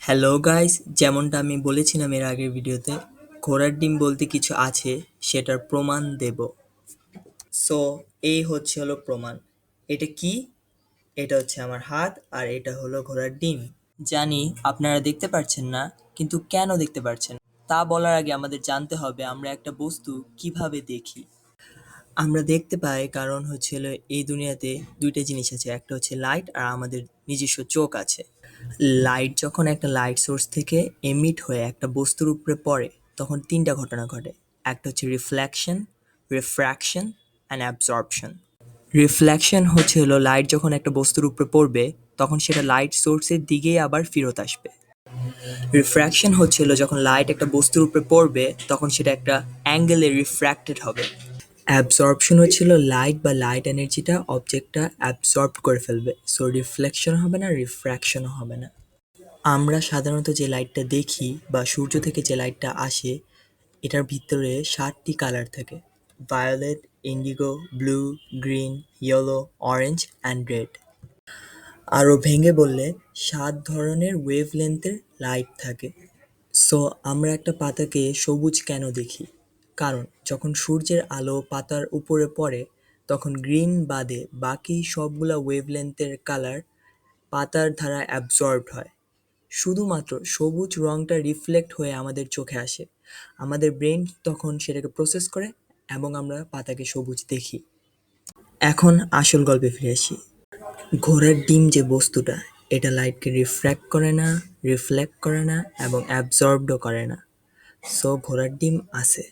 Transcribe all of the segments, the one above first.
Hello guys, যেমনটা আমি বলেছিলাম এর আগের ভিডিওতে, ঘোড়ার ডিম বলতে কিছু আছে, সেটার প্রমাণ দেব। সো এই হলো প্রমাণ। এটা কি? এটা হচ্ছে আমার হাত, আর এটা হলো ঘোড়ার ডিম। জানি আপনারা দেখতে পারছেন না, কিন্তু কেন দেখতে পারছেন না? তা বলার আগে আমাদের জানতে হবে আমরা একটা বস্তু কিভাবে দেখি। আমরা দেখতে পাই কারণ এই দুনিয়াতে দুইটা জিনিস আছে, একটা হচ্ছে লাইট আর আমাদের নিজস্ব চোখ আছে। লাইট যখন একটা লাইট সোর্স থেকে এমিট হয়ে একটা বস্তুর উপরে পড়ে, তখন তিনটা ঘটনা ঘটে। একটা হচ্ছে reflection, refraction and absorption. Reflection হলো লাইট যখন একটা বস্তুর উপরে পড়বে, তখন সেটা লাইট সোর্সের দিকেই আবার ফেরত আসবে। রিফ্র্যাকশন যখন লাইট একটা বস্তুর উপরে পড়বে, তখন সেটা একটা অ্যাঙ্গেলে রিফ্র্যাক্টেড হবে। অ্যাবজর্পশন লাইট বা লাইট এনার্জিটা অবজেক্টটা অ্যাবজর্ব করে ফেলবে, সো রিফ্লেকশন হবে না, রিফ্র্যাকশনও হবে না। আমরা সাধারণত যে লাইটটা দেখি বা সূর্য থেকে যে লাইটটা আসে, এটার ভিতরে ৭টি কালার থাকে: violet, indigo, blue, green, yellow, orange and red. আরও ভেঙে বললে ৭ ধরনের ওয়েভলেন্থের লাইট থাকে। সো আমরা একটা পাতাকে সবুজ কেন দেখি? কারণ যখন সূর্যের আলো পাতার উপরে পড়ে, তখন গ্রিন বাদে বাকি সবগুলা ওয়েভলেন্থের কালার পাতার দ্বারা অ্যাবজর্বড হয়। শুধুমাত্র সবুজ রংটা রিফ্লেক্ট হয়ে আমাদের চোখে আসে। আমাদের ব্রেন তখন সেটাকে প্রসেস করে এবং আমরা পাতাকে সবুজ দেখি। এখন আসল গল্পে ফিরে আসি। ঘোড়ার ডিম যে বস্তুটা, এটা লাইটকে রিফ্র্যাক্ট করে না, রিফ্লেক্ট করে না এবং অ্যাবজর্বডও করে না। সো ঘোড়ার ডিম আছে।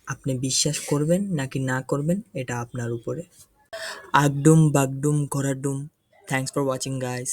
আপনি বিশ্বাস করবেন নাকি না করবেন, এটা আপনার উপরে। আগডুম বাগডুম ঘোড়ার ডুম। Thanks for watching guys.